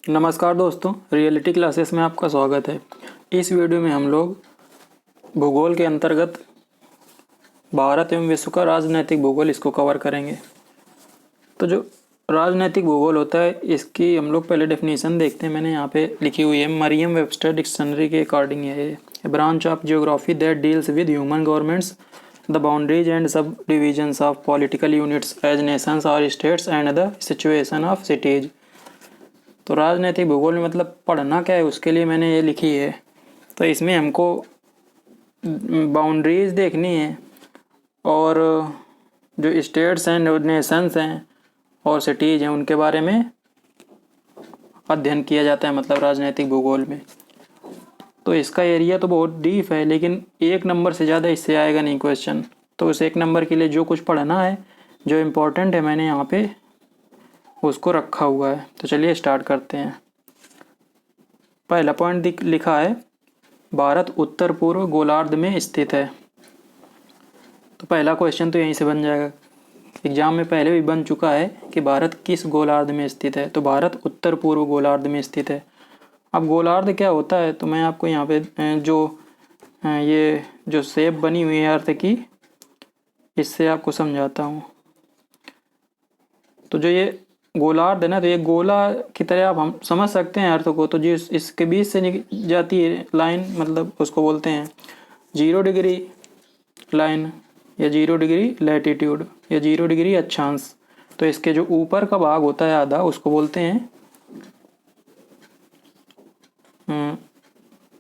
नमस्कार दोस्तों, reality classes में आपका स्वागत है। इस वीडियो में हम लोग भूगोल के अंतर्गत भारत एवं विश्व का राजनैतिक भूगोल इसको कवर करेंगे। तो जो राजनैतिक भूगोल होता है इसकी हम लोग पहले डेफिनेशन देखते हैं। मैंने यहाँ पे लिखी हुई है, मरियम वेबस्टर डिक्शनरी के अकॉर्डिंग है branch of geography that deals with human governments, the boundaries and sub divisions of political units as nations और states and the situation of cities. तो राजनीतिक भूगोल में मतलब पढ़ना क्या है उसके लिए मैंने ये लिखी है। तो इसमें हमको बाउंड्रीज देखनी है और जो स्टेट्स एंड नेशंस हैं और सिटीज़ हैं उनके बारे में अध्ययन किया जाता है, मतलब राजनीतिक भूगोल में। तो इसका एरिया तो बहुत डीप है, लेकिन 1 नंबर से ज़्यादा इससे आएगा नहीं क्वेश्चन। तो उस 1 नंबर के लिए जो कुछ पढ़ना है, जो इम्पोर्टेंट है, मैंने यहाँ पे उसको रखा हुआ है। तो चलिए स्टार्ट करते हैं। पहला पॉइंट लिखा है, भारत उत्तर पूर्व गोलार्ध में स्थित है। तो पहला क्वेश्चन तो यहीं से बन जाएगा। एग्जाम में पहले भी बन चुका है कि भारत किस गोलार्ध में स्थित है। तो भारत उत्तर पूर्व गोलार्ध में स्थित है। अब गोलार्ध क्या होता है, तो मैं आपको यहाँ पे ये जो शेप बनी हुई है अर्थ की, इससे आपको समझाता हूँ। तो जो ये गोलार्ध है ना, तो ये गोला की तरह आप हम समझ सकते हैं अर्थ को। तो जिस इसके बीच से जाती है लाइन, मतलब उसको बोलते हैं 0 डिग्री लाइन या 0 डिग्री लैटिट्यूड या 0 डिग्री अक्षांश। तो इसके जो ऊपर का भाग होता है आधा, उसको बोलते हैं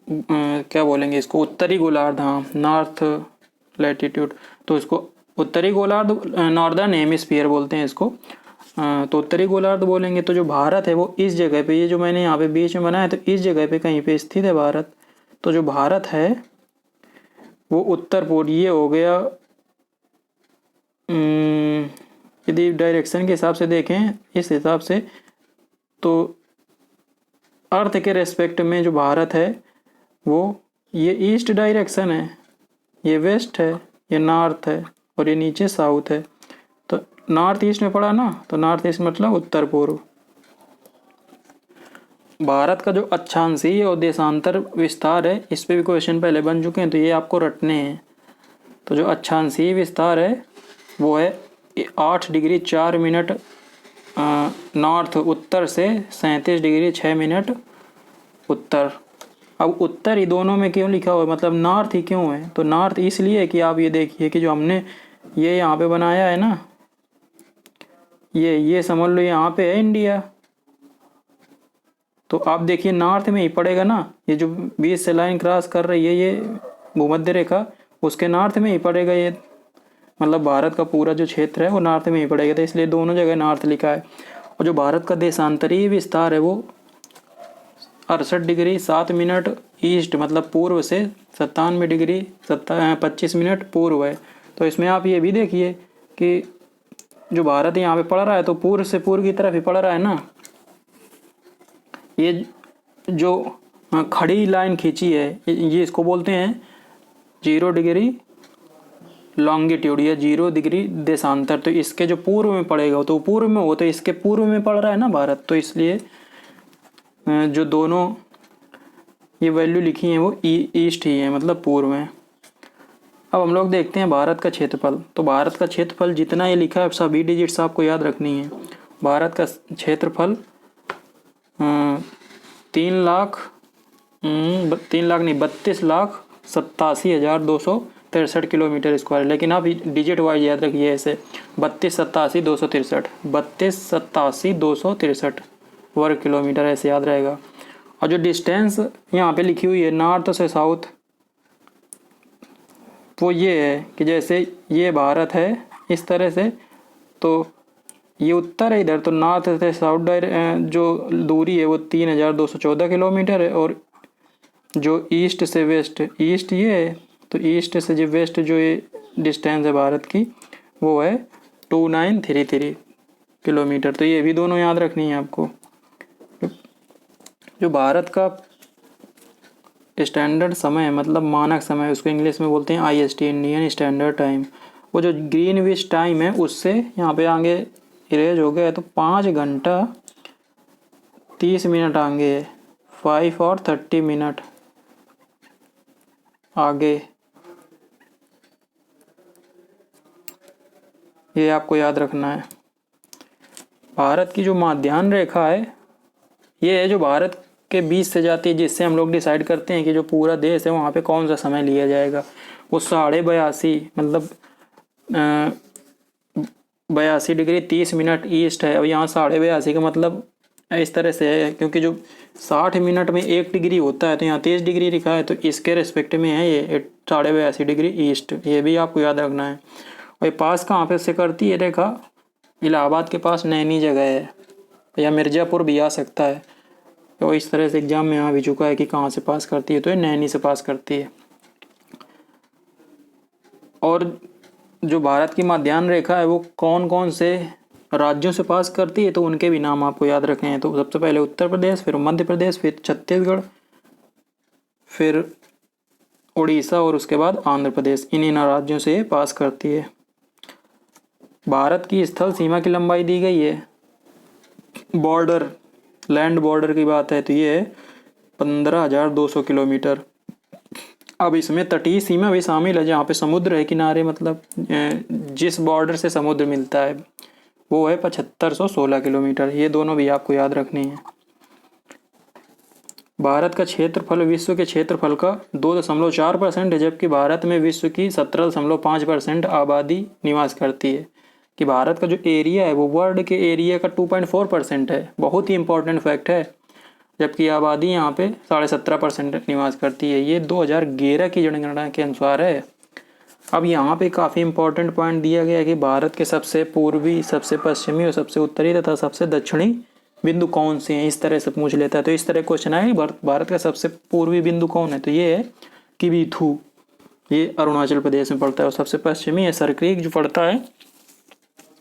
क्या बोलेंगे इसको, उत्तरी गोलार्ध। हाँ, नॉर्थ लैटिट्यूड। तो इसको उत्तरी गोलार्ध, नॉर्दर्न हेमिस्फीयर बोलते हैं इसको। तो उत्तरी गोलार्ध बोलेंगे। तो जो भारत है वो इस जगह पे, ये जो मैंने यहाँ पे बीच में बनाया, तो इस जगह पे कहीं पे स्थित है भारत। तो जो भारत है वो उत्तर पूर्व, ये हो गया। यदि डायरेक्शन के हिसाब से देखें इस हिसाब से, तो अर्थ के रेस्पेक्ट में जो भारत है वो ये ईस्ट डायरेक्शन है, ये वेस्ट है, ये नॉर्थ है और ये नीचे साउथ है। तो नॉर्थ ईस्ट में पड़ा ना, तो नॉर्थ ईस्ट मतलब उत्तर पूर्व। भारत का जो अक्षांशीय और देशांतर विस्तार है, इस पे भी क्वेश्चन पहले बन चुके हैं, तो ये आपको रटने हैं। तो जो अक्षांशीय विस्तार है वो है 8 डिग्री 4 मिनट नॉर्थ उत्तर से 37 डिग्री 6 मिनट उत्तर। अब उत्तर ही दोनों में क्यों लिखा हुआ है, मतलब नॉर्थ ही क्यों है? तो नॉर्थ इसलिए कि आप ये देखिए कि जो हमने ये यहाँ पे बनाया है ना, ये समझ लो यहाँ पे है इंडिया। तो आप देखिए नॉर्थ में ही पड़ेगा ना, ये जो बीच से लाइन क्रॉस कर रही है, ये भूमध्य रेखा, उसके नॉर्थ में ही पड़ेगा ये। मतलब भारत का पूरा जो क्षेत्र है वो नॉर्थ में ही पड़ेगा, तो इसलिए दोनों जगह नॉर्थ लिखा है। और जो भारत का देशांतरीय विस्तार है वो 68 डिग्री 7 मिनट ईस्ट, मतलब पूर्व से 97 डिग्री 25 मिनट पूर्व है। तो इसमें आप ये भी देखिए कि जो भारत यहाँ पे पड़ रहा है तो पूर्व से पूर्व की तरफ ही पड़ रहा है ना। ये जो खड़ी लाइन खींची है, ये इसको बोलते हैं 0 डिग्री लॉन्गिट्यूड या 0 डिग्री देशांतर। तो इसके जो पूर्व में पड़ेगा, तो पूर्व में हो, तो इसके पूर्व में पड़ रहा है ना भारत। तो इसलिए जो दोनों ये वैल्यू लिखी हैं वो ईस्ट ही है, मतलब पूर्व में। अब हम लोग देखते हैं भारत का क्षेत्रफल। तो भारत का क्षेत्रफल जितना ये लिखा है, सभी डिजिट्स आपको याद रखनी है। भारत का क्षेत्रफल 32,87,263 किलोमीटर स्क्वायर। लेकिन आप डिजिट वाइज याद रखिए ऐसे 32,87,263 वर्ग किलोमीटर, ऐसे याद रहेगा। और जो डिस्टेंस यहाँ पे लिखी हुई है नॉर्थ से साउथ, वो ये है कि जैसे ये भारत है इस तरह से, तो ये उत्तर है इधर, तो नॉर्थ से साउथ जो दूरी है वो 3,214 किलोमीटर है। और जो ईस्ट से वेस्ट, ईस्ट ये है, तो ईस्ट से जो वेस्ट जो ये डिस्टेंस है भारत की वो है 2933 किलोमीटर। तो ये भी दोनों याद रखनी है आपको। जो भारत का स्टैंडर्ड समय है, मतलब मानक समय, उसको इंग्लिश में बोलते हैं IST, इंडियन स्टैंडर्ड टाइम। वो जो ग्रीनविच टाइम है उससे यहाँ पे आगे इरेज हो गया है, तो 5 घंटा 30 मिनट आगे है, 5 और 30 मिनट आगे, ये आपको याद रखना है। भारत की जो माध्यान्ह रेखा है, ये है जो भारत के बीच से जाती है, जिससे हम लोग डिसाइड करते हैं कि जो पूरा देश है वहाँ पे कौन सा समय लिया जाएगा। वो 82.5 मतलब 82 डिग्री 30 मिनट ईस्ट है। और यहाँ 82.5 का मतलब इस तरह से है, क्योंकि जो 60 मिनट में 1 डिग्री होता है तो यहाँ 30 डिग्री लिखा है, तो इसके रिस्पेक्ट में है ये 82.5 डिग्री ईस्ट। ये भी आपको याद रखना है। और ये पास कहाँ पे से करती है रेखा? इलाहाबाद के पास नैनी जगह है, या मिर्ज़ापुर भी आ सकता है। तो इस तरह से एग्जाम में आ भी चुका है कि कहाँ से पास करती है, तो ये नैनी से पास करती है। और जो भारत की माध्यान्ह रेखा है वो कौन कौन से राज्यों से पास करती है, तो उनके भी नाम आपको याद रखे हैं। तो सबसे पहले उत्तर प्रदेश, फिर मध्य प्रदेश, फिर छत्तीसगढ़, फिर उड़ीसा और उसके बाद आंध्र प्रदेश। इन राज्यों से पास करती है। भारत की स्थल सीमा की लंबाई दी गई है, बॉर्डर लैंड बॉर्डर की बात है तो ये है 15,200 किलोमीटर। अब इसमें तटीय सीमा भी शामिल है, जहाँ पे समुद्र है किनारे, मतलब जिस बॉर्डर से समुद्र मिलता है वो है 7516 किलोमीटर। ये दोनों भी आपको याद रखने हैं। भारत का क्षेत्रफल विश्व के क्षेत्रफल का 2.4% है, जबकि भारत में विश्व की 17.5% आबादी निवास करती है। कि भारत का जो एरिया है वो वर्ल्ड के एरिया का 2.4% है। बहुत ही इंपॉर्टेंट फैक्ट है। जबकि आबादी यहाँ पे 17.5% निवास करती है। ये 2011 की जनगणना के अनुसार है। अब यहाँ पे काफ़ी इंपॉर्टेंट पॉइंट दिया गया है कि भारत के सबसे पूर्वी, सबसे पश्चिमी और सबसे उत्तरी तथा सबसे दक्षिणी बिंदु कौन से हैं, इस तरह से पूछ लेता है। तो इस तरह क्वेश्चन है, भारत का सबसे पूर्वी बिंदु कौन है, तो ये है किबीथू, ये अरुणाचल प्रदेश में पड़ता है। और सबसे पश्चिमी है सरक्रीक, जो पड़ता है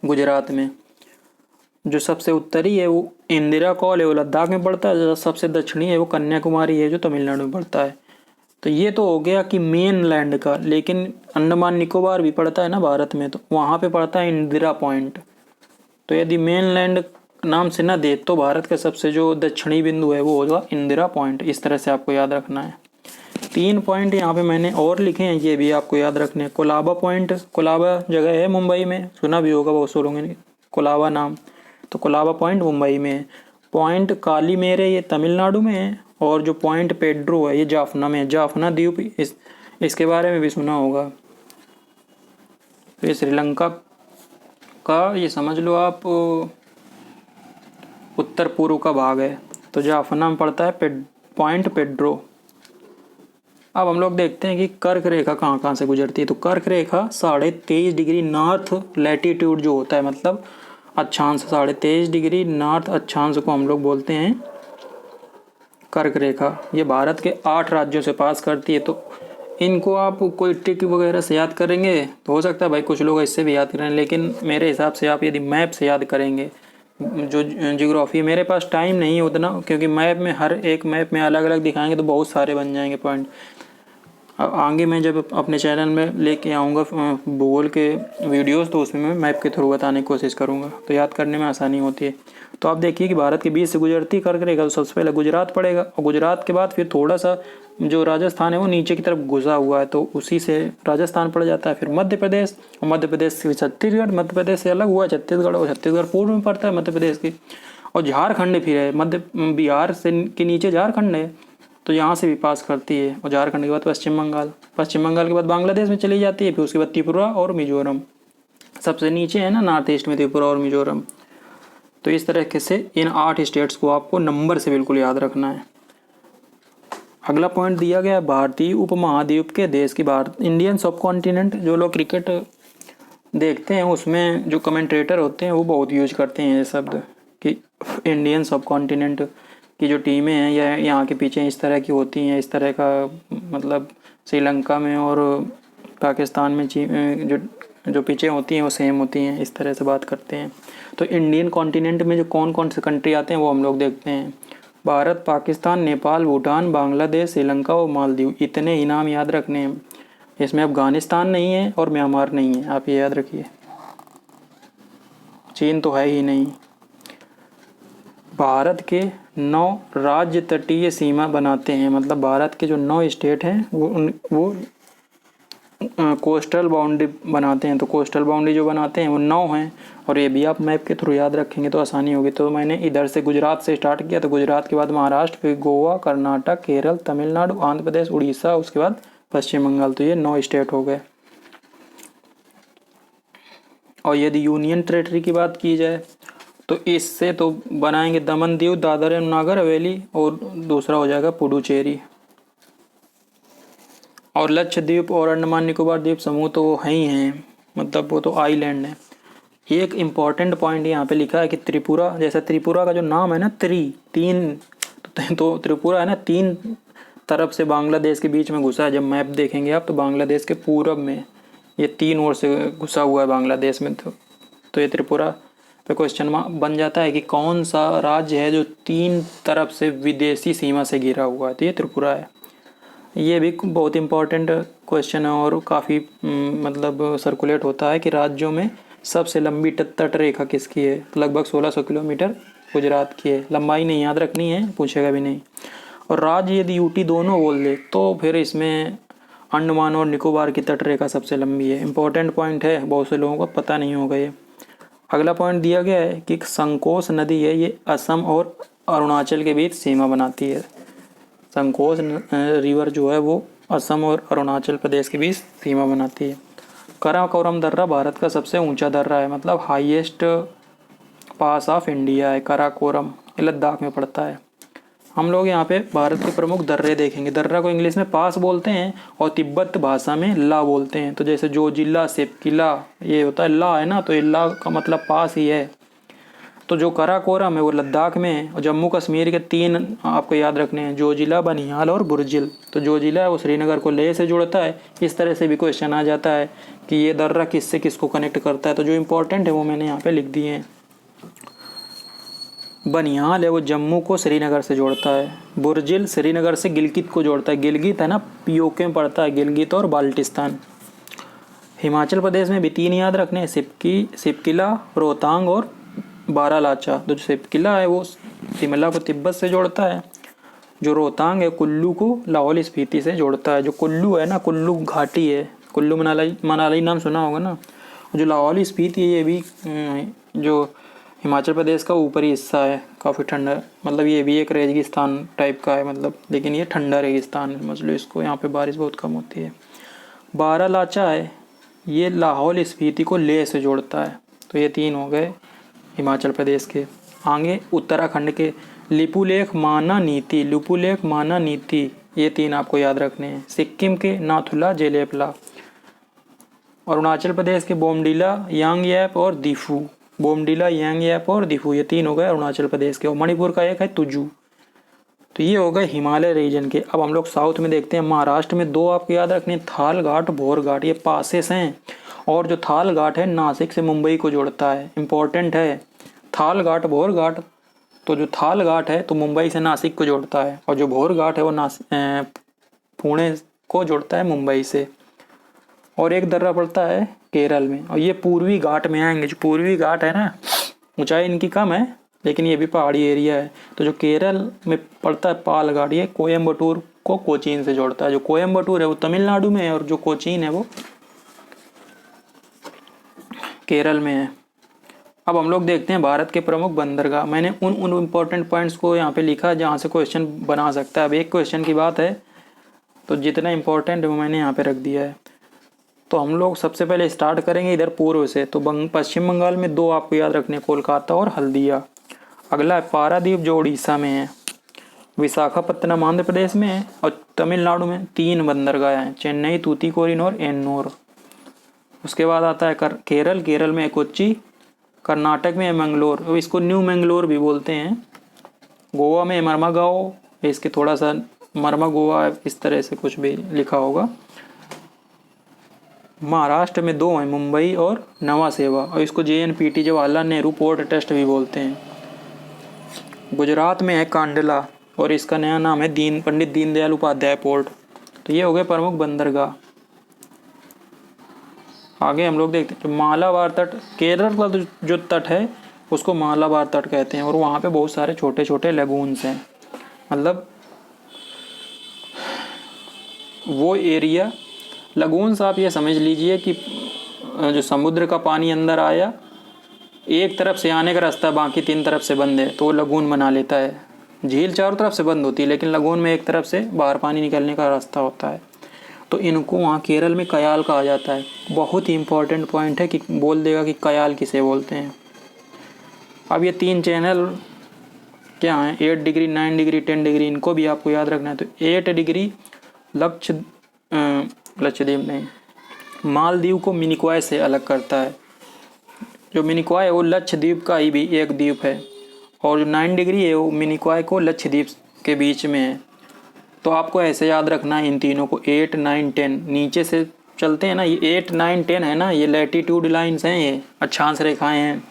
गुजरात में। जो सबसे उत्तरी है वो इंदिरा कॉल है, वो लद्दाख में पड़ता है। जो सबसे दक्षिणी है वो कन्याकुमारी है, जो तमिलनाडु में पड़ता है। तो ये तो हो गया कि मेन लैंड का, लेकिन अंडमान निकोबार भी पड़ता है ना भारत में, तो वहाँ पे पड़ता है इंदिरा पॉइंट। तो यदि मेन लैंड नाम से ना दे तो भारत का सबसे जो दक्षिणी बिंदु है वो होगा इंदिरा पॉइंट। इस तरह से आपको याद रखना है। 3 पॉइंट यहाँ पे मैंने और लिखे हैं, ये भी आपको याद रखने हैं। कोलाबा पॉइंट, कोलाबा जगह है मुंबई में, सुना भी होगा बहुत से लोगों ने कोलाबा नाम। तो कोलाबा पॉइंट मुंबई में है। पॉइंट कालीमेरे ये तमिलनाडु में है। और जो पॉइंट पेड्रो है ये जाफना में है। जाफना द्वीप, इसके बारे में भी सुना होगा। तो ये श्रीलंका का, ये समझ लो आप, उत्तर पूर्व का भाग है। तो जाफना में पड़ता है पॉइंट पेड्रो। अब हम लोग देखते हैं कि कर्क रेखा कहाँ कहाँ से गुजरती है। तो कर्क रेखा 23.5 डिग्री नॉर्थ लैटिट्यूड जो होता है, मतलब अक्षांश, 23.5 डिग्री नॉर्थ अक्षांश को हम लोग बोलते हैं कर्क रेखा। ये भारत के 8 राज्यों से पास करती है। तो इनको आप कोई ट्रिक वगैरह से याद करेंगे तो हो सकता है भाई कुछ लोग इससे भी याद करें, लेकिन मेरे हिसाब से आप यदि मैप से याद करेंगे, जो ज्योग्राफी, मेरे पास टाइम नहीं है उतना, क्योंकि मैप में हर एक मैप में अलग अलग दिखाएंगे तो बहुत सारे बन जाएंगे पॉइंट। आगे मैं जब अपने चैनल में लेके आऊँगा भूगोल के वीडियोस, तो उसमें मैं मैप के थ्रू बताने की कोशिश करूँगा, तो याद करने में आसानी होती है। तो आप देखिए कि भारत के बीच से गुजरती कर्क रेखा, तो सबसे पहले गुजरात पड़ेगा, और गुजरात के बाद फिर थोड़ा सा जो राजस्थान है वो नीचे की तरफ घुसा हुआ है, तो उसी से राजस्थान पड़ जाता है। फिर मध्य प्रदेश, और मध्य प्रदेश से छत्तीसगढ़, मध्य प्रदेश से अलग हुआ छत्तीसगढ़, और छत्तीसगढ़ पूर्व में पड़ता है मध्य प्रदेश की। और झारखंड फिर है, मध्य बिहार से के नीचे झारखंड है, तो यहाँ से भी पास करती है। और झारखंड के बाद पश्चिम बंगाल, पश्चिम बंगाल के बाद बांग्लादेश में चली जाती है। फिर उसके बाद त्रिपुरा और मिजोरम, सबसे नीचे है ना नॉर्थ ईस्ट में त्रिपुरा और मिजोरम। तो इस तरीके से इन 8 स्टेट्स को आपको नंबर से बिल्कुल याद रखना है। अगला पॉइंट दिया गया है भारतीय उपमहाद्वीप के देश की। भारत, इंडियन सब कॉन्टिनेंट, जो लोग क्रिकेट देखते हैं उसमें जो कमेंट्रेटर होते हैं वो बहुत यूज करते हैं ये शब्द कि इंडियन सब कॉन्टिनेंट की जो टीमें हैं या यहाँ के पीछे इस तरह की होती हैं, इस तरह का, मतलब श्रीलंका में और पाकिस्तान में जो पिचें होती हैं वो सेम होती हैं, इस तरह से बात करते हैं। तो इंडियन कॉन्टिनेंट में जो कौन कौन से कंट्री आते हैं वो हम लोग देखते हैं। भारत, पाकिस्तान, नेपाल, भूटान, बांग्लादेश, श्रीलंका और मालदीव। इतने ही नाम याद रखने हैं। इसमें अफगानिस्तान नहीं है और म्यांमार नहीं है, आप ये याद रखिए। चीन तो है ही नहीं। भारत के 9 राज्य तटीय सीमा बनाते हैं, मतलब भारत के जो 9 स्टेट हैं वो कोस्टल बाउंड्री बनाते हैं। तो कोस्टल बाउंड्री जो बनाते हैं वो 9 हैं, और ये भी आप मैप के थ्रू याद रखेंगे तो आसानी होगी। तो मैंने इधर से गुजरात से स्टार्ट किया, तो गुजरात के बाद महाराष्ट्र, फिर गोवा, कर्नाटक, केरल, तमिलनाडु, आंध्र प्रदेश, उड़ीसा, उसके बाद पश्चिम बंगाल। तो ये 9 स्टेट हो गए। और यदि यूनियन टेरेटरी की बात की जाए तो इससे तो बनाएंगे दमन दीव, दादर एंड नागर हवेली, और दूसरा हो जाएगा पुडुचेरी। और लक्षद्वीप और अंडमान निकोबार द्वीप समूह तो वो हैं ही हैं, मतलब वो तो आइलैंड है। एक इम्पॉर्टेंट पॉइंट यहाँ पे लिखा है कि त्रिपुरा, जैसा त्रिपुरा का जो नाम है ना तीन, तो त्रिपुरा है ना 3 तरफ से बांग्लादेश के बीच में घुसा है। जब मैप देखेंगे आप तो बांग्लादेश के पूरब में ये 3 ओर से घुसा हुआ है बांग्लादेश में। तो ये त्रिपुरा पे क्वेश्चन बन जाता है कि कौन सा राज्य है जो 3 तरफ से विदेशी सीमा से घिरा हुआ है, तो ये त्रिपुरा है। ये भी बहुत इंपॉर्टेंट क्वेश्चन है और काफ़ी मतलब सर्कुलेट होता है कि राज्यों में सबसे लंबी तट रेखा किसकी है। तो लगभग 1600 किलोमीटर गुजरात की है। लंबाई नहीं याद रखनी है, पूछेगा भी नहीं। और राज्य यदि यूटी दोनों बोल दे तो फिर इसमें अंडमान और निकोबार की तट रेखा सबसे लंबी है। इंपॉर्टेंट पॉइंट है, बहुत से लोगों को पता नहीं होगा ये। अगला पॉइंट दिया गया है कि संकोच नदी है, ये असम और अरुणाचल के बीच सीमा बनाती है। संकोच रिवर जो है वो असम और अरुणाचल प्रदेश के बीच सीमा बनाती है। काराकोरम दर्रा भारत का सबसे ऊंचा दर्रा है, मतलब हाईएस्ट पास ऑफ इंडिया है काराकोरम, ये लद्दाख में पड़ता है। हम लोग यहाँ पे भारत के प्रमुख दर्रे देखेंगे। दर्रा को इंग्लिश में पास बोलते हैं और तिब्बत भाषा में ला बोलते हैं। तो जैसे जोजिला, सेपकिला, ये होता है ला है ना, तो ये ला का मतलब पास ही है। तो जो काराकोरम है वो लद्दाख में है। और जम्मू कश्मीर के 3 आपको याद रखने हैं, जोजिला, बनिहाल और बुरजिल। तो जोजिला है वो श्रीनगर को लेह से जोड़ता है। इस तरह से भी क्वेश्चन आ जाता है कि ये दर्रा किससे किसको कनेक्ट करता है। तो जो इंपॉर्टेंट है वो मैंने यहाँ पे लिख दिए हैं। बनिहाल है वो जम्मू को श्रीनगर से जोड़ता है। बुरजिल श्रीनगर से गिलगित को जोड़ता है। गिलगित है ना पीओके में पड़ता है, गिलगित और बाल्टिस्तान। हिमाचल प्रदेश में भी 3 याद रखने हैं, सिपकिला, रोहतांग और बारालाचा। तो जो सिपकिला है वो शिमला को तिब्बत से जोड़ता है। जो रोहतांग है कुल्लू को लाहौल स्पीति से जोड़ता है। जो कुल्लू है ना, कुल्लू घाटी है, कुल्लू मनाली नाम सुना होगा ना। जो लाहौल स्पीति है ये भी जो हिमाचल प्रदेश का ऊपरी हिस्सा है, काफ़ी ठंडा, मतलब ये भी एक रेगिस्तान टाइप का है, मतलब लेकिन ये ठंडा रेगिस्तान है, समझ लो इसको। यहाँ पे बारिश बहुत कम होती है। बारालाचा है ये लाहौल स्पीति को लेह से जोड़ता है। तो ये 3 हो गए हिमाचल प्रदेश के। आगे उत्तराखंड के लिपुलेख, माना, नीति, लिपुलेख, माना, नीति, ये 3 आपको याद रखने हैं। सिक्किम के नाथुला, जेलेपला। अरुणाचल प्रदेश के बोमडिला, यांगयाप और दिफू। बोमडिला, यांगयाप और दिफू, ये 3 हो गए अरुणाचल प्रदेश के। और मणिपुर का एक है तुजू। तो ये हो गए हिमालय रीजन के। अब हम लोग साउथ में देखते हैं। महाराष्ट्र में 2 आपको याद रखने, थाल घाट, भोर घाट, ये पासेस हैं। और जो थाल घाट है नासिक से मुंबई को जोड़ता है, इंपॉर्टेंट है। थाल घाट, भोर घाट, तो जो थाल घाट है तो मुंबई से नासिक को जोड़ता है, और जो भोर घाट है वो पुणे को जोड़ता है मुंबई से। और एक दर्रा पड़ता है केरल में, और ये पूर्वी घाट में आएंगे। जो पूर्वी घाट है ना, ऊंचाई इनकी कम है लेकिन ये भी पहाड़ी एरिया है। तो जो केरल में पड़ता है पाल घाट, ये कोयम्बटूर को कोचीन से जोड़ता है। जो कोयम्बटूर है वो तमिलनाडु में है और जो कोचीन है वो केरल में है। अब हम लोग देखते हैं भारत के प्रमुख बंदरगाह। मैंने उन इम्पोर्टेंट पॉइंट्स को यहाँ पे लिखा जहाँ से क्वेश्चन बना सकता है। अब एक क्वेश्चन की बात है तो जितना इम्पोर्टेंट है वो मैंने यहाँ पे रख दिया है। तो हम लोग सबसे पहले स्टार्ट करेंगे इधर पूर्व से। तो पश्चिम बंगाल में 2 आपको याद रखने, कोलकाता और हल्दिया। अगला है पारादीप जो उड़ीसा में है। विशाखापत्तनम आंध्र प्रदेश में है। और तमिलनाडु में 3 बंदरगाह हैं, चेन्नई, तूतीकोरिन और एन्नोर। उसके बाद आता है केरल में है कोच्चि। कर्नाटक में है मंगलोर, इसको न्यू मंगलोर भी बोलते हैं। गोवा में है मर्मागांव, इसके थोड़ा सा मर्मा गोवा इस तरह से कुछ भी लिखा होगा। महाराष्ट्र में 2 हैं, मुंबई और नवा सेवा, और इसको JNPT Jawaharlal Nehru port trust भी बोलते हैं। गुजरात में है कांडला और इसका नया नाम है पंडित दीनदयाल उपाध्याय पोर्ट। तो ये हो गए प्रमुख बंदरगाह। आगे हम लोग देखते हैं मालाबार तट। केरल का जो तट है उसको मालाबार तट कहते हैं। और वहाँ पे बहुत सारे छोटे छोटे लगून्स हैं, मतलब वो एरिया। लगून्स आप ये समझ लीजिए कि जो समुद्र का पानी अंदर आया, एक तरफ से आने का रास्ता बाकी 3 तरफ से बंद है, तो वो लगून बना लेता है। झील चारों तरफ से बंद होती है, लेकिन लगून में एक तरफ से बाहर पानी निकलने का रास्ता होता है। तो इनको वहाँ केरल में कयाल कहा जाता है। बहुत ही इंपॉर्टेंट पॉइंट है कि बोल देगा कि कयाल किसे बोलते हैं। अब ये 3 चैनल क्या हैं, 8 डिग्री, 9 डिग्री, 10 डिग्री, इनको भी आपको याद रखना है। तो 8 डिग्री लक्षद्वीप नहीं, मालदीव को मिनिकॉय से अलग करता है। जो मिनिकॉय है वो लक्षद्वीप का ही भी एक द्वीप है, और जो 9 डिग्री है वो मिनिकॉय को लक्षद्वीप के बीच में है। तो आपको ऐसे याद रखना है इन तीनों को, 8, 9, 10 नीचे से चलते हैं ना, ये 8, 9, 10 है ना, ये लैटिट्यूड लाइंस हैं, ये अक्षांश रेखाएं हैं।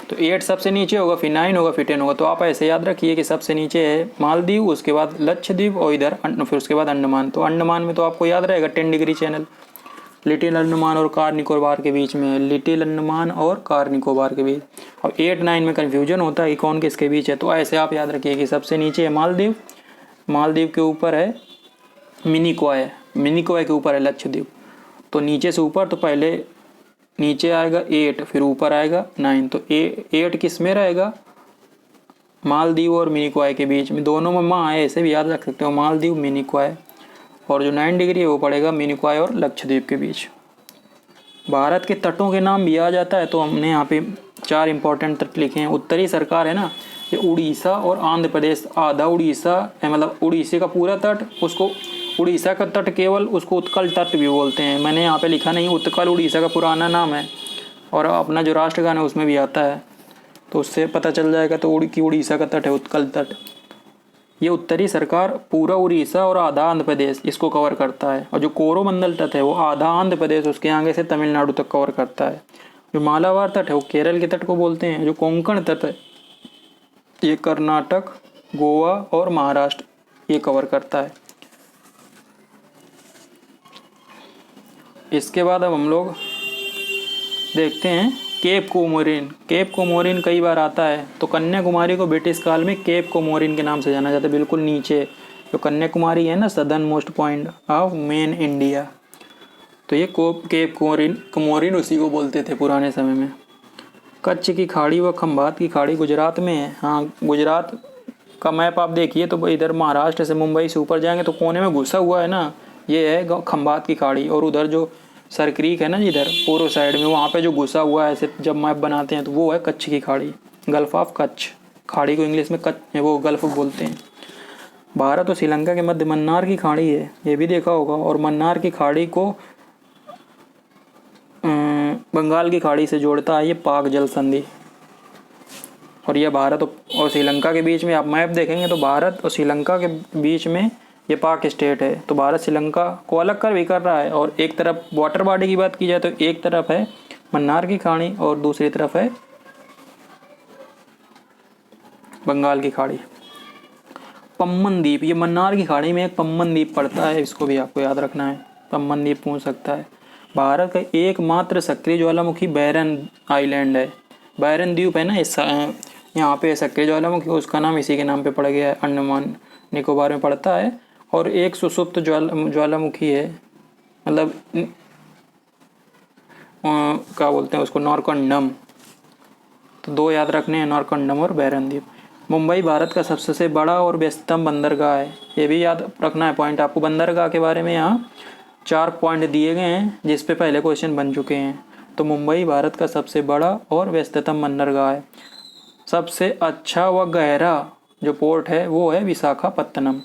तो 8 सबसे नीचे होगा, फिर 9 होगा, फिर 10 होगा। तो आप ऐसे याद रखिए कि सबसे नीचे है मालदीव, उसके बाद लक्षद्वीप, और इधर फिर उसके बाद अंडमान। तो अंडमान में तो आपको याद रहेगा 10 डिग्री चैनल, लिटिल अंडमान और कार निकोबार के बीच में है, लिटिल अंडमान और कार निकोबार के बीच। अब 8, 9 में कन्फ्यूजन होता है कि कौन किसके बीच है। तो ऐसे आप याद रखिए कि सबसे नीचे है मालदीव, मालदीव के ऊपर है मिनिकॉय, मिनिकॉय के ऊपर है लक्षद्वीप। तो नीचे से ऊपर, तो पहले नीचे आएगा 8, फिर ऊपर आएगा 9। तो 8 किस में रहेगा, मालदीव और मिनिकॉय के बीच में, दोनों में माँ है, ऐसे भी याद रख सकते हो, मालदीव मिनिकॉय। और जो 9 डिग्री है वो पड़ेगा मिनिकॉय और लक्षद्वीप के बीच। भारत के तटों के नाम भी आ जाता है, तो हमने यहाँ पे 4 इंपॉर्टेंट तट लिखे हैं। उत्तरी सरकार है ना, ये उड़ीसा और आंध्र प्रदेश, आधा उड़ीसा है, मतलब उड़ीसा का पूरा तट, उसको उड़ीसा का तट केवल उसको उत्कल तट भी बोलते हैं। मैंने यहाँ पे लिखा नहीं, उत्कल उड़ीसा का पुराना नाम है, और अपना जो राष्ट्रगान है उसमें भी आता है, तो उससे पता चल जाएगा। तो उड़ीसा का तट है उत्कल तट। ये उत्तरी सरकार पूरा उड़ीसा और आधा आंध्र प्रदेश इसको कवर करता है, और जो कोरोमंडल तट है वो आधा आंध्र प्रदेश, उसके आगे से तमिलनाडु तक कवर करता है। जो मालाबार तट है वो केरल के तट को बोलते हैं। जो कोंकण तट है ये कर्नाटक, गोवा और महाराष्ट्र ये कवर करता है। इसके बाद अब हम लोग देखते हैं केप कोमोरिन। केप कोमोरिन कई बार आता है। तो कन्याकुमारी को ब्रिटिश काल में केप कोमोरिन के नाम से जाना जाता है। बिल्कुल नीचे जो कन्याकुमारी है ना, southern most point of main India, तो ये केप कोमोरिन उसी को बोलते थे पुराने समय में। कच्छ की खाड़ी व खंभात की खाड़ी गुजरात में है। हाँ, गुजरात का मैप आप देखिए तो इधर महाराष्ट्र से मुंबई से ऊपर जाएंगे तो कोने में घुसा हुआ है ना, ये है खंभात की खाड़ी। और उधर जो सर क्रीक है ना जिधर पूर्व साइड में, वहाँ पे जो घुसा हुआ है ऐसे जब मैप बनाते हैं तो वो है कच्छ की खाड़ी, गल्फ ऑफ कच्छ। खाड़ी को इंग्लिश में कच्छ वो गल्फ बोलते हैं। भारत और श्रीलंका के मध्य मन्नार की खाड़ी है, ये भी देखा होगा। और मन्नार की खाड़ी को बंगाल की खाड़ी से जोड़ता है ये पाक जल संधि। और यह भारत और श्रीलंका के बीच में आप मैप देखेंगे तो भारत और श्रीलंका के बीच में ये पाक स्टेट है। तो भारत श्रीलंका को अलग कर भी कर रहा है। और एक तरफ वाटर बॉडी की बात की जाए तो एक तरफ है मन्नार की खाड़ी और दूसरी तरफ है बंगाल की खाड़ी। पम्बन द्वीप, ये मन्नार की खाड़ी में एक पम्बन द्वीप पड़ता है, इसको भी आपको याद रखना है। पम्बन द्वीप पूछ सकता है। भारत का एकमात्र सक्रिय ज्वालामुखी बैरन आइलैंड है। बैरन द्वीप है ना, इस यहाँ पे सक्रिय ज्वालामुखी, उसका नाम इसी के नाम पे पड़ गया है, अंडमान निकोबार में पड़ता है। और एक सुसुप्त ज्वालामुखी है, मतलब क्या बोलते हैं उसको, नॉरकंडम। तो 2 याद रखने हैं, नॉरकंडम और बैरन द्वीप। मुंबई भारत का सबसे बड़ा और व्यस्ततम बंदरगाह है, ये भी याद रखना है पॉइंट आपको। बंदरगाह के बारे में यहाँ 4 पॉइंट दिए गए हैं जिस पे पहले क्वेश्चन बन चुके हैं। तो मुंबई भारत का सबसे बड़ा और व्यस्ततम बंदरगाह है। सबसे अच्छा व गहरा जो पोर्ट है वो है विशाखापत्तनम।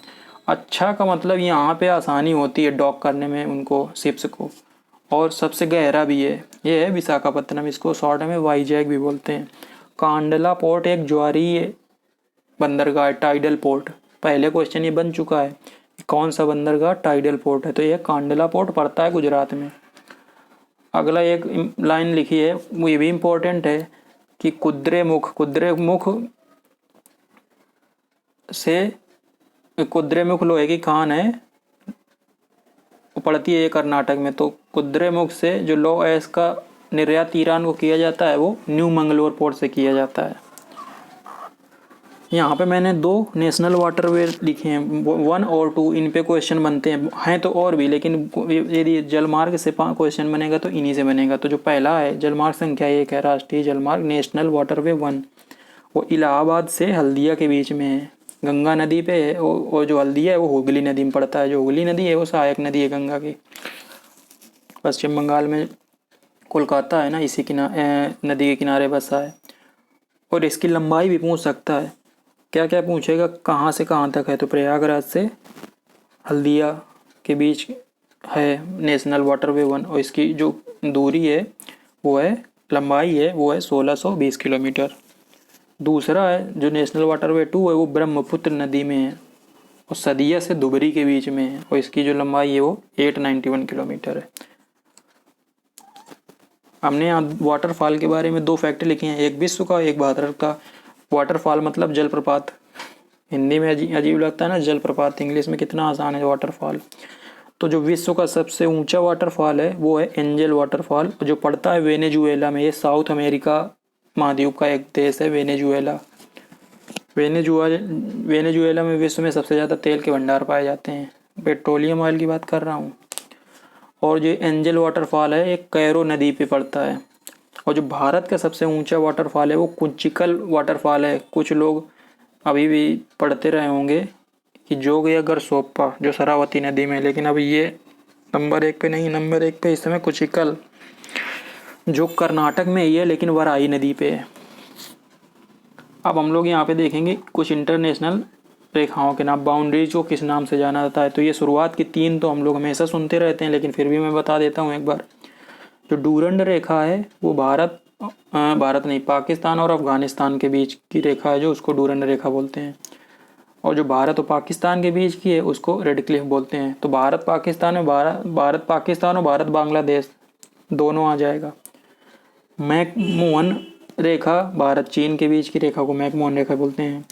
अच्छा का मतलब यहाँ पे आसानी होती है डॉक करने में उनको, शिप्स को, और सबसे गहरा भी है, ये है विशाखापत्तनम। इसको शॉर्ट में वाईजैग भी बोलते हैं। कांडला पोर्ट एक ज्वारीय बंदरगाह, टाइडल पोर्ट। पहले क्वेश्चन ये बन चुका है, कौन सा बंदरगाह टाइडल पोर्ट है, तो यह कांडला पोर्ट पड़ता है गुजरात में। अगला एक लाइन लिखी है, वो ये भी इम्पोर्टेंट है कि कुद्रेमुख से, कुद्रेमुख लोहे की खान है, वो पड़ती है कर्नाटक में। तो कुद्रेमुख से जो लो एस का निर्यात ईरान को किया जाता है वो न्यू मंगलोर पोर्ट से किया जाता है। यहाँ पे मैंने 2 नेशनल वाटरवे लिखे हैं, 1 और 2, इन पे क्वेश्चन बनते हैं तो और भी, लेकिन यदि जलमार्ग से क्वेश्चन बनेगा तो इन्हीं से बनेगा। तो जो पहला है जलमार्ग संख्या 1 है राष्ट्रीय जलमार्ग नेशनल वाटरवे 1, वो इलाहाबाद से हल्दिया के बीच में है, गंगा नदी पे है। और जो हल्दिया है वो हुगली नदी में पड़ता है। जो हुगली नदी है वो सहायक नदी है गंगा की। पश्चिम बंगाल में कोलकाता है ना, इसी नदी के किनारे बसा है। और इसकी लंबाई भी पूछ सकता है, क्या क्या पूछेगा, कहाँ से कहाँ तक है, तो प्रयागराज से हल्दिया के बीच है नेशनल वाटरवे 1, और इसकी जो दूरी है वो है, लंबाई है वो है 1620 किलोमीटर। दूसरा है जो नेशनल वाटरवे 2 है वो ब्रह्मपुत्र नदी में है और सदिया से धुबरी के बीच में है, और इसकी जो लंबाई है वो 891 किलोमीटर है। हमने यहाँ वाटरफॉल के बारे में 2 फैक्ट लिखे हैं, एक विश्व का एक भारत का। वाटरफॉल मतलब जलप्रपात, हिंदी में अजीब लगता है ना जलप्रपात, इंग्लिश में कितना आसान है वाटरफॉल। तो जो विश्व का सबसे ऊंचा वाटरफॉल है वो है एंजल वाटरफॉल, जो पड़ता है वेनेजुएला में। ये साउथ अमेरिका महाद्वीप का एक देश है वेनेजुएला। वेनेजुएला में विश्व में सबसे ज़्यादा तेल के भंडार पाए जाते हैं, पेट्रोलियम ऑयल की बात कर रहा हूँ। और जो एंजल वाटरफॉल है एक कैरो नदी पे पड़ता है। और जो भारत का सबसे ऊंचा वाटरफॉल है वो कुंचिकल वाटरफॉल है। कुछ लोग अभी भी पढ़ते रहे होंगे कि जोग या गरसोप्पा जो शरावती नदी में, लेकिन अभी ये नंबर 1 पे नहीं, नंबर 1 पे इस समय कुंचिकल जो कर्नाटक में ही है लेकिन वराई नदी पे है। अब हम लोग यहाँ पे देखेंगे कुछ इंटरनेशनल रेखाओं के नाम, बाउंड्रीज को किस नाम से जाना जाता है। तो ये शुरुआत की 3 तो हम लोग हमेशा सुनते रहते हैं, लेकिन फिर भी मैं बता देता हूँ एक बार। जो डूरंड रेखा है वो भारत नहीं, पाकिस्तान और अफगानिस्तान के बीच की रेखा है जो उसको डूरंड रेखा बोलते हैं। और जो भारत और पाकिस्तान के बीच की है उसको रेड क्लिफ बोलते हैं। तो भारत पाकिस्तान और भारत बांग्लादेश दोनों आ जाएगा। मैकमोहन रेखा भारत चीन के बीच की रेखा को मैकमोहन रेखा बोलते हैं।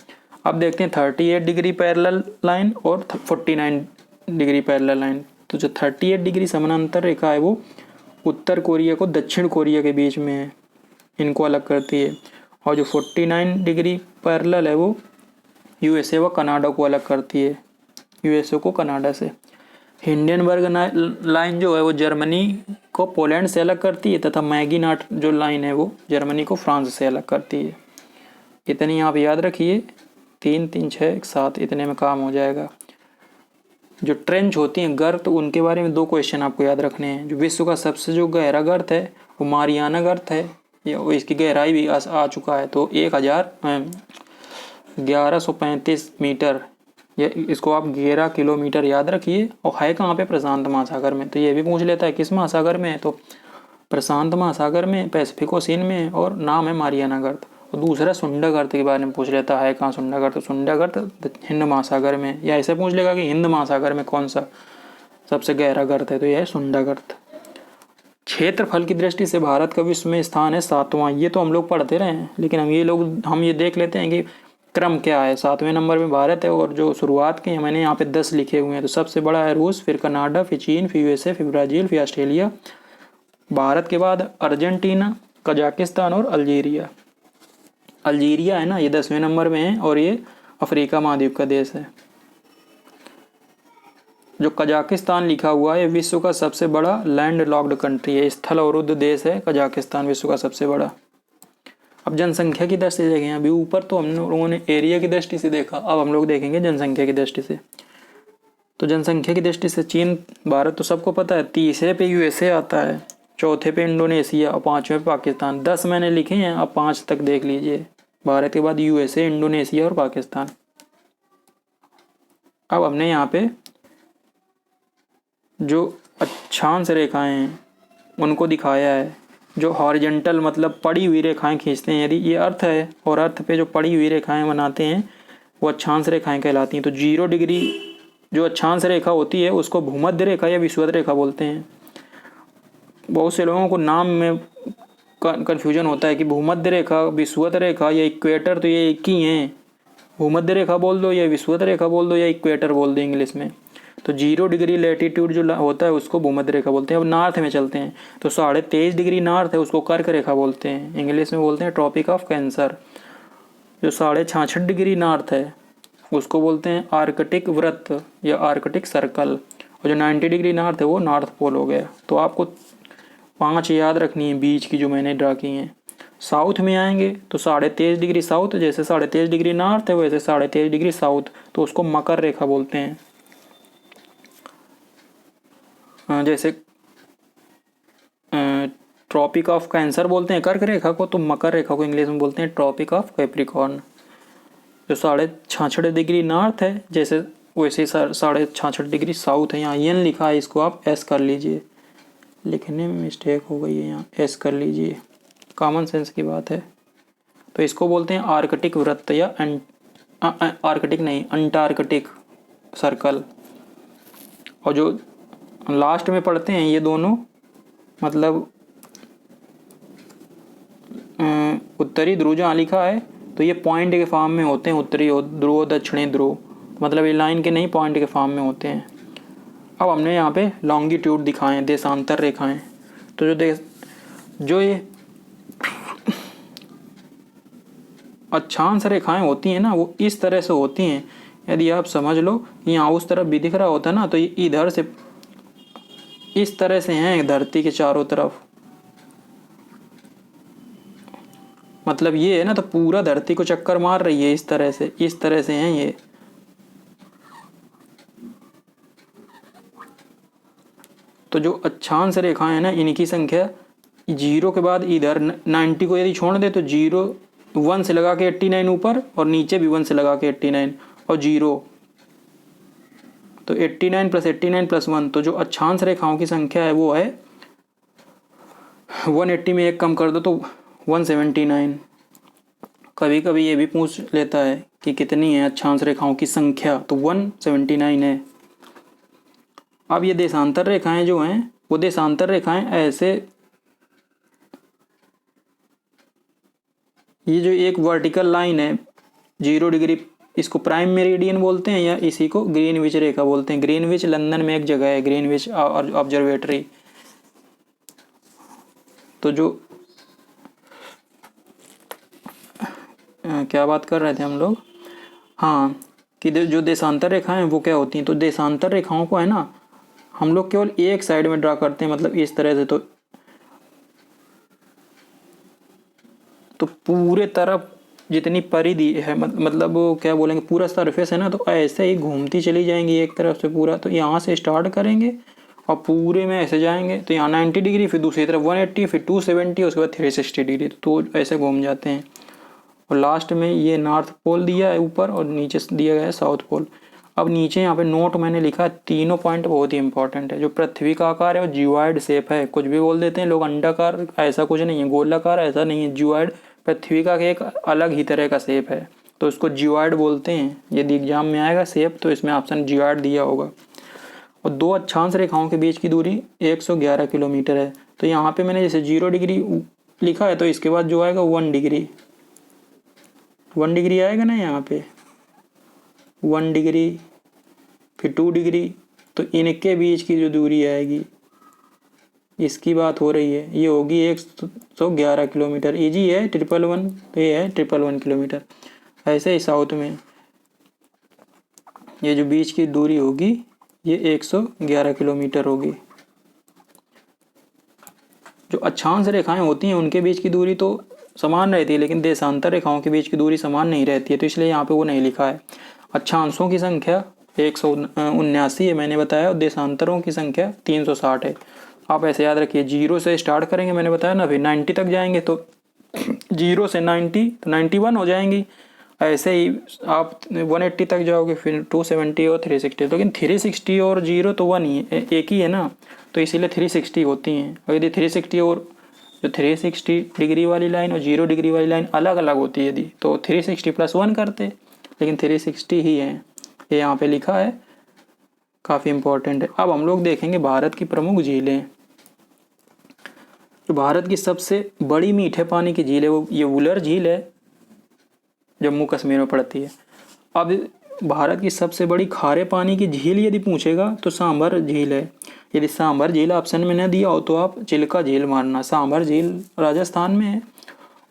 अब देखते हैं 38 डिग्री पैरेलल लाइन और 49 डिग्री पैरेलल लाइन। तो जो 38 डिग्री समानांतर रेखा है वो उत्तर कोरिया को दक्षिण कोरिया के बीच में है, इनको अलग करती है। और जो 49 डिग्री पैरेलल है वो यूएसए व कनाडा को अलग करती है, यूएसए को कनाडा से। हिंडनबर्ग लाइन जो है वो जर्मनी को पोलैंड से अलग करती है, तथा मैगीनाट जो लाइन है वो जर्मनी को फ्रांस से अलग करती है। इतनी आप याद रखिए, 3 3 6 7, इतने में काम हो जाएगा। जो ट्रेंच होती हैं गर्त, उनके बारे में 2 क्वेश्चन आपको याद रखने हैं। जो विश्व का सबसे जो गहरा गर्त है वो मारियाना गर्त है, इसकी गहराई भी आ चुका है तो 1135 मीटर। इसको आप 11 किलोमीटर याद रखिए। और है कहाँ पे? प्रशांत महासागर में। तो ये भी पूछ लेता है किस महासागर में है, तो प्रशांत महासागर में, पैसिफिक ओशियन में, और नाम है मारियाना गर्त। और दूसरा सुंडा गर्त के बारे में पूछ लेता है कहाँ सुंडा गर्त, तो सुंडा गर्त हिंद महासागर में। या ऐसे पूछ लेगा कि हिंद महासागर में कौन सा सबसे गहरा गर्त है, तो यह है सुंडा गर्त। क्षेत्रफल की दृष्टि से भारत का विश्व में स्थान है 7वां। ये तो हम लोग पढ़ते रहे हैं, लेकिन हम ये देख लेते हैं कि क्रम क्या है। 7वें नंबर में भारत है, और जो शुरुआत की है मैंने यहाँ पे 10 लिखे हुए हैं। तो सबसे बड़ा है रूस, फिर कनाडा, फिर चीन, फिर यूएसए, फिर ब्राज़ील, फिर ऑस्ट्रेलिया। भारत के बाद अर्जेंटीना, कजाकिस्तान और अल्जीरिया। अल्जीरिया है ना, ये 10वें नंबर में है और ये अफ्रीका महाद्वीप का देश है। जो कजाकिस्तान लिखा हुआ है विश्व का सबसे बड़ा लैंड लॉक्ड कंट्री है, स्थल अवरुद्ध देश है कजाकिस्तान, विश्व का सबसे बड़ा। अब जनसंख्या की दृष्टि से देखें, अभी ऊपर तो हम लोगों ने एरिया की दृष्टि से देखा, अब हम लोग देखेंगे जनसंख्या की दृष्टि से। तो जनसंख्या की दृष्टि से चीन, भारत तो सबको पता है, 3रे पे यूएसए आता है, 4थे पे इंडोनेशिया और 5वें पे पाकिस्तान। 10 मैंने लिखे हैं, अब 5 तक देख लीजिए। भारत के बाद यूएसए, इंडोनेशिया और पाकिस्तान। अब हमने यहाँ पे जो अक्षांश रेखाएं हैं उनको दिखाया है। जो हॉरिजेंटल मतलब पड़ी हुई रेखाएं खींचते हैं, यदि ये अर्थ है और अर्थ पे जो पड़ी हुई रेखाएं बनाते हैं वो अक्षांश रेखाएं कहलाती हैं। तो 0 डिग्री जो अक्षांश रेखा होती है उसको भूमध्य रेखा या विषुवत रेखा बोलते हैं। बहुत से लोगों को नाम में कन्फ्यूजन होता है कि भूमध्य रेखा, विषुवत रेखा या इक्वेटर, तो ये एक ही हैं। भूमध्य रेखा बोल दो या विषुवत रेखा बोल दो या इक्वेटर बोल दो इंग्लिश में। तो 0 डिग्री लेटीट्यूड जो होता है उसको भूमध्य रेखा बोलते हैं। अब नॉर्थ में चलते हैं तो 23.5 डिग्री नॉर्थ है उसको कर्क रेखा बोलते हैं, इंग्लिश में बोलते हैं ट्रॉपिक ऑफ कैंसर। जो 66.5 डिग्री नॉर्थ है उसको बोलते हैं आर्कटिक वृत्त या आर्कटिक सर्कल, और जो 90 डिग्री नॉर्थ है वो नॉर्थ पोल हो गया। तो आपको 5 याद रखनी है बीच की जो मैंने ड्रा की हैं। साउथ में आएंगे तो 23.5 डिग्री साउथ, जैसे 23.5 डिग्री नॉर्थ है वैसे 23.5 डिग्री साउथ, तो उसको मकर रेखा बोलते हैं। जैसे ट्रॉपिक ऑफ कैंसर बोलते हैं कर्क रेखा को, तो मकर रेखा को इंग्लिश में बोलते हैं ट्रॉपिक ऑफ कैप्रिकॉर्न। जो 66.5 डिग्री नॉर्थ है जैसे वैसे 66.5 डिग्री साउथ है। यहाँ एन लिखा है, इसको आप एस कर लीजिए, लिखने में मिस्टेक हो गई है, यहाँ एस कर लीजिए, कॉमन सेंस की बात है। तो इसको बोलते हैं आर्कटिक वृत्त या आर्कटिक नहीं अंटार्कटिक सर्कल। और जो लास्ट में पढ़ते हैं ये दोनों मतलब उत्तरी ध्रुव जहाँ लिखा है तो ये पॉइंट के फॉर्म में होते हैं, उत्तरी ध्रुव दक्षिणी ध्रुव, मतलब ये लाइन के नहीं पॉइंट के फॉर्म में होते हैं। अब हमने यहाँ पे लॉन्गिट्यूड दिखाएं, देशांतर रेखाएं। तो जो ये अक्षांश रेखाएं होती हैं ना वो इस तरह से होती हैं। यदि आप समझ लो यहाँ उस तरफ भी दिख रहा होता ना, तो ये इधर से इस तरह से हैं धरती के चारों तरफ, मतलब ये है ना, तो पूरा धरती को चक्कर मार रही है इस तरह से हैं ये। तो जो अक्षांश रेखाएं हैं ना इनकी संख्या 0 के बाद इधर 90 को यदि छोड़ दे तो 0 1 से लगा के 89 ऊपर और नीचे भी 1 से लगा के 89 और 0, तो 89 + 89 + 1, तो जो अक्षांश रेखाओं की संख्या है वो है 180 में 1 कम कर दो तो 179। कभी कभी ये भी पूछ लेता है कि कितनी है अक्षांश रेखाओं की संख्या, तो 179 है। अब ये देशांतर रेखाएं जो हैं वो देशांतर रेखाएं ऐसे, ये जो एक वर्टिकल लाइन है 0 डिग्री, इसको प्राइम मेरिडियन बोलते हैं या इसी को ग्रीनविच रेखा बोलते हैं। ग्रीनविच लंदन में एक जगह है, ग्रीनविच ऑब्जर्वेटरी। तो जो क्या बात कर रहे थे हम लोग, हाँ, कि जो देशांतर रेखाएं हैं वो क्या होती हैं। तो देशांतर रेखाओं को है ना हम लोग केवल एक साइड में ड्रा करते हैं, मतलब इस तरह से। तो पूरे तरफ जितनी परिधि है मतलब वो क्या बोलेंगे पूरा सरफेस है ना, तो ऐसे ही घूमती चली जाएंगी एक तरफ से पूरा। तो यहाँ से स्टार्ट करेंगे और पूरे में ऐसे जाएंगे, तो यहाँ 90 डिग्री, फिर दूसरी तरफ 180, फिर 270, उसके बाद 360 डिग्री, तो ऐसे घूम जाते हैं। और लास्ट में ये नॉर्थ पोल दिया है ऊपर और नीचे दिया गया है साउथ पोल। अब नीचे यहाँ पे नोट मैंने लिखा है, तीनों पॉइंट बहुत ही इंपॉर्टेंट है। जो पृथ्वी का आकार है वो जियोइड शेप है, कुछ भी बोल देते हैं लोग अंडाकार, ऐसा कुछ नहीं है, गोलाकार ऐसा नहीं है, जियोइड पृथ्वी का एक अलग ही तरह का शेप है, तो इसको जियोइड बोलते हैं। यदि एग्जाम में आएगा शेप तो इसमें ऑप्शन जियोइड दिया होगा। और दो अक्षांश रेखाओं के बीच की दूरी 111 किलोमीटर है। तो यहाँ पे मैंने जैसे 0 डिग्री लिखा है तो इसके बाद जो आएगा 1 डिग्री, 1 डिग्री आएगा ना यहाँ पे 1 डिग्री, फिर 2 डिग्री, तो इनके बीच की जो दूरी आएगी इसकी बात हो रही है, ये होगी 111 किलोमीटर। इजी है 111, तो ये है 111 किलोमीटर। ऐसे ही साउथ में ये जो बीच की दूरी होगी ये 111 किलोमीटर होगी। जो अक्षांश रेखाएं होती हैं उनके बीच की दूरी तो समान रहती है, लेकिन देशांतर रेखाओं के बीच की दूरी समान नहीं रहती है, तो इसलिए यहाँ पे वो नहीं लिखा है। अक्षांशों की संख्या 179 है मैंने बताया, और देशांतरों की संख्या 360 है। आप ऐसे याद रखिए, 0 से स्टार्ट करेंगे मैंने बताया ना, फिर 90 तक जाएंगे, तो 0 से 90 तो 91 हो जाएंगी। ऐसे ही आप 180 तक जाओगे, फिर 270 और 360, लेकिन 360 और 0 तो 1 ही है, एक ही है ना, तो इसीलिए 360 होती हैं। और यदि 360 और जो 360 डिग्री वाली लाइन और 0 डिग्री वाली लाइन अलग अलग होती है यदि, तो 360 + 1 करते, लेकिन 360 ही है, ये यहाँ पे लिखा है, काफ़ी इंपॉर्टेंट है। अब हम लोग देखेंगे भारत की प्रमुख झीलें। जो भारत की सबसे बड़ी मीठे पानी की झील है वो ये वुलर झील है, जम्मू कश्मीर में पड़ती है। अब भारत की सबसे बड़ी खारे पानी की झील यदि पूछेगा तो सांभर झील है। यदि सांभर झील ऑप्शन में न दिया हो तो आप चिल्का झील मारना। सांभर झील राजस्थान में है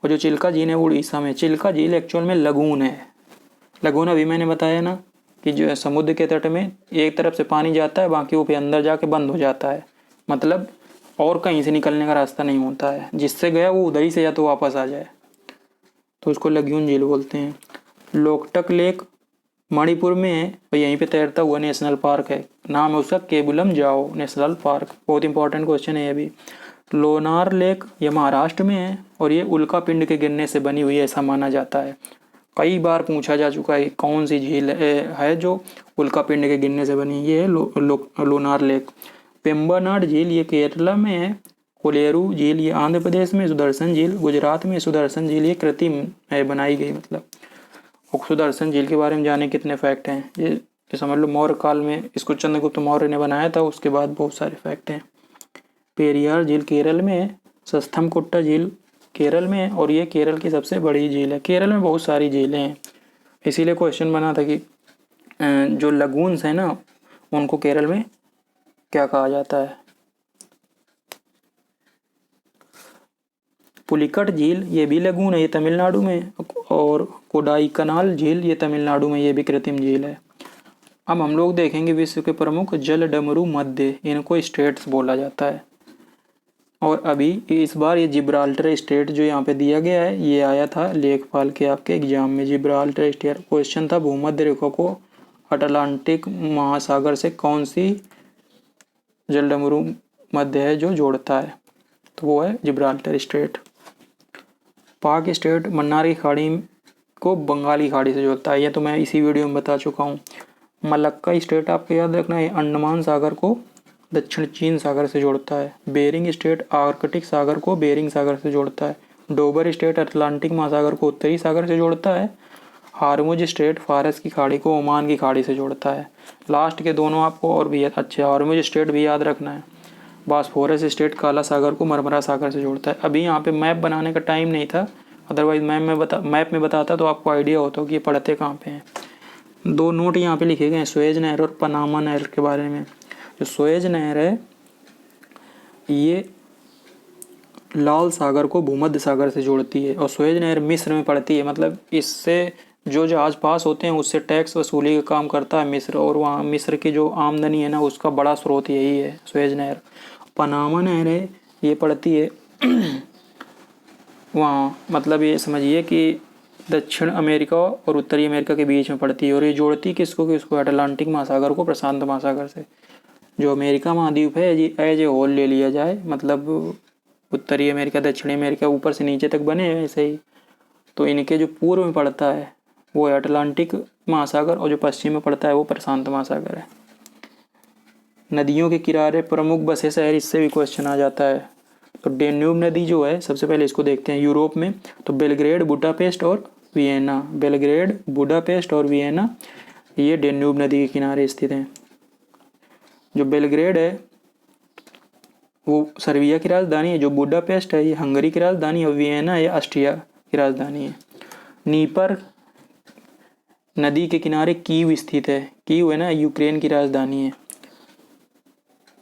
और जो चिल्का झील है वो उड़ीसा में। चिल्का झील एक्चुअल में लगून है। लगून अभी मैंने बताया ना कि जो समुद्र के तट में एक तरफ से पानी जाता है, बाकी वो फिर अंदर जाके बंद हो जाता है, मतलब और कहीं से निकलने का रास्ता नहीं होता है, जिससे गया वो उधर ही से या तो वापस आ जाए, तो उसको लगून झील बोलते हैं। लोकटक लेक मणिपुर में है और यहीं पे तैरता हुआ नेशनल पार्क है। नाम है उसका केबुलम जाओ नेशनल पार्क। बहुत इंपॉर्टेंट क्वेश्चन है ये भी। लोनार लेक ये महाराष्ट्र में है और ये उल्का पिंड के गिरने से बनी हुई है ऐसा माना जाता है। कई बार पूछा जा चुका है कौन सी झील है जो उल्का पिंड के गिरने से बनी। ये है लोनार लेक। पेम्बरनाड झील ये केरला में है। कोलेरू झील ये आंध्र प्रदेश में। सुदर्शन झील गुजरात में। सुदर्शन झील ये कृत्रिम है, बनाई गई मतलब। और सुदर्शन झील के बारे में जाने कितने फैक्ट हैं ये समझ लो मौर्य काल में इसको चंद्रगुप्त मौर्य ने बनाया था, उसके बाद बहुत सारे फैक्ट हैं। पेरियार झील केरल में है। सस्थमकुट्टा झील केरल में है और ये केरल की सबसे बड़ी झील है। केरल में बहुत सारी झीलें हैं, इसीलिए क्वेश्चन बना था कि जो लगून्स हैं ना उनको केरल में क्या कहा जाता है। पुलिकट झील ये भी लगून है, ये तमिलनाडु में। और कोडाईकनाल झील ये तमिलनाडु में, ये भी कृत्रिम झील है। अब हम लोग देखेंगे विश्व के प्रमुख जल डमरू मध्य, इनको स्टेट्स बोला जाता है। और अभी इस बार ये जिब्राल्टर स्टेट जो यहाँ पे दिया गया है ये आया था लेखपाल के आपके एग्जाम में। जिब्राल्टर स्टेट क्वेश्चन था भूमध्य रेखा को अटलांटिक महासागर से कौन सी जल डमरू मध्य है जो जोड़ता है, तो वो है जिब्राल्टर स्टेट। पाक स्टेट मन्नार की खाड़ी को बंगाली खाड़ी से जोड़ता है, ये तो मैं इसी वीडियो में बता चुका हूँ। मलक्का स्टेट आपको याद रखना है, अंडमान सागर को दक्षिण चीन सागर से जोड़ता है। बेरिंग स्टेट आर्कटिक सागर को बेरिंग सागर से जोड़ता है। डोबर स्टेट अटलांटिक महासागर को उत्तरी सागर से जोड़ता है। हार्मुज स्टेट फारस की खाड़ी को ओमान की खाड़ी से जोड़ता है। लास्ट के दोनों आपको और भी अच्छे, हार्मुज स्टेट भी याद रखना है। बॉस्फोरस स्टेट काला सागर को मरमरा सागर से जोड़ता है। अभी यहाँ पे मैप बनाने का टाइम नहीं था, अदरवाइज मैप में बताता तो आपको आइडिया होता कि ये पढ़ते कहाँ पे हैं। दो नोट यहाँ पे लिखे गए हैं सुएज नहर और पनामा नहर के बारे में। जो सुएज नहर है ये लाल सागर को भूमध्य सागर से जोड़ती है और सुएज नहर मिस्र में पड़ती है, मतलब इससे जो जहाज पास होते हैं उससे टैक्स वसूली का काम करता है मिस्र, और वहाँ मिस्र की जो आमदनी है ना उसका बड़ा स्रोत यही है सुएज नहर। पनामा नहर है ये पड़ती है वहाँ, मतलब ये समझिए कि दक्षिण अमेरिका और उत्तरी अमेरिका के बीच में पड़ती है और ये जोड़ती किसको अटलांटिक महासागर को प्रशांत महासागर से। जो अमेरिका महाद्वीप है जी एज ए होल ले लिया जाए, मतलब उत्तरी अमेरिका दक्षिणी अमेरिका ऊपर से नीचे तक बने हैं ऐसे ही, तो इनके जो पूर्व में पड़ता है वो है अटलांटिक महासागर और जो पश्चिम में पड़ता है वो प्रशांत महासागर है। नदियों के किनारे प्रमुख बसे शहर, इससे भी क्वेश्चन आ जाता है। तो डेन्यूब नदी जो है सबसे पहले इसको देखते हैं यूरोप में, तो बेलग्रेड बुडापेस्ट और वियना। बेलग्रेड बुडापेस्ट और वियना ये डेन्यूब नदी के किनारे स्थित हैं। जो बेलग्रेड है वो सर्बिया की राजधानी है, जो बुडापेस्ट है ये हंगरी की राजधानी है और वियना ये ऑस्ट्रिया की राजधानी है। नीपर नदी के किनारे कीव स्थित है। कीव है ना यूक्रेन की राजधानी है।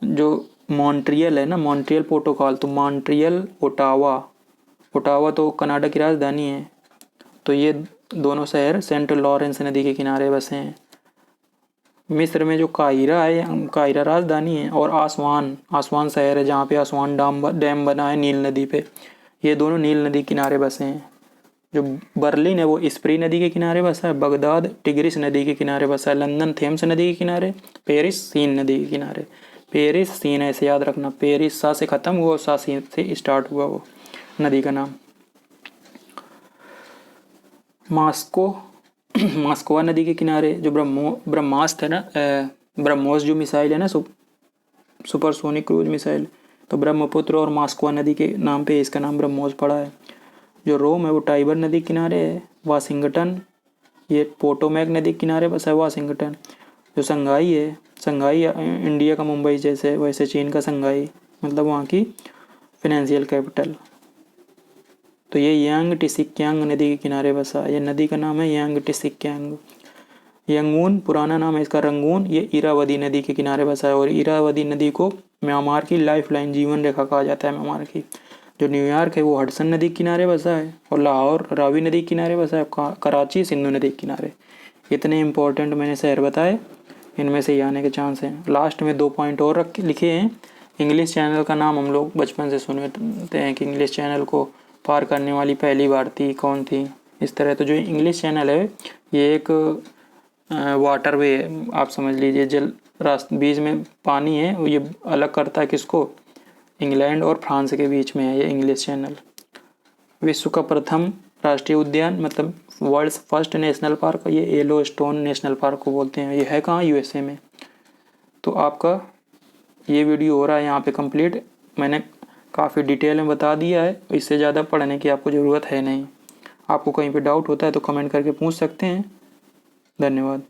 जो मॉन्ट्रियल है ना मॉन्ट्रियल प्रोटोकॉल, तो मॉन्ट्रियल ओटावा तो कनाडा की राजधानी है। तो ये दोनों शहर सेंट लॉरेंस नदी के किनारे बसे हैं। मिस्र में जो काहिरा है काहिरा राजधानी है और आसवान शहर है जहाँ पे आसवान डैम बना है नील नदी पे, ये दोनों नील नदी किनारे बसे हैं। जो बर्लिन है वो स्प्री नदी के किनारे बसा है। बगदाद टिग्रिस नदी के किनारे बसा है। लंदन थेम्स नदी के किनारे। पेरिस सीन नदी के किनारे। पेरिस सीन ऐसे याद रखना, पेरिस सा से ख़त्म हुआ, सा सीन से स्टार्ट हुआ वो नदी का नाम। मास्कोवा नदी के किनारे जो ब्रह्मास्त्र है ना, ब्रह्मोस जो मिसाइल है ना सुपरसोनिक क्रूज मिसाइल, तो ब्रह्मपुत्र और मास्कोवा नदी के नाम पे इसका नाम ब्रह्मोस पड़ा है। जो रोम है वो टाइबर नदी के किनारे है। वाशिंगटन ये पोटोमैक नदी के किनारे बसा है वाशिंगटन। जो संघाई है, संघाई इंडिया का मुंबई जैसे वैसे चीन का संघाई, मतलब वहाँ की फाइनेंशियल कैपिटल। तो ये यांग टिसिक्यांग नदी के किनारे बसा है। ये नदी का नाम है यांग टिसिक्यांग। यंगून पुराना नाम है इसका रंगून, ये इरावदी नदी के किनारे बसा है और इरावदी नदी को म्यांमार की लाइफ लाइन, जीवन रेखा कहा जाता है म्यांमार की। जो न्यूयॉर्क है वो हडसन नदी के किनारे बसा है और लाहौर रावी नदी के किनारे बसा है, कराची सिंधु नदी के किनारे। इतने इंपॉर्टेंट मैंने शहर बताए, इनमें से ही आने के चांस हैं। लास्ट में 2 पॉइंट और लिखे हैं। इंग्लिश चैनल का नाम हम लोग बचपन से सुनते हैं कि इंग्लिश चैनल को पार करने वाली पहली भारतीय कौन थी, इस तरह। तो जो इंग्लिश चैनल है ये एक वाटरवे है, आप समझ लीजिए, जल रास्ते बीच में पानी है, ये अलग करता है किसको, इंग्लैंड और फ्रांस के बीच में है ये इंग्लिश चैनल। विश्व का प्रथम राष्ट्रीय उद्यान मतलब वर्ल्ड्स फर्स्ट नेशनल पार्क, ये येलोस्टोन नेशनल पार्क को बोलते हैं। ये है कहाँ, यूएसए में। तो आपका ये वीडियो हो रहा है यहाँ पे कंप्लीट। मैंने काफ़ी डिटेल में बता दिया है, इससे ज़्यादा पढ़ने की आपको ज़रूरत है नहीं। आपको कहीं पे डाउट होता है तो कमेंट करके पूछ सकते हैं। धन्यवाद।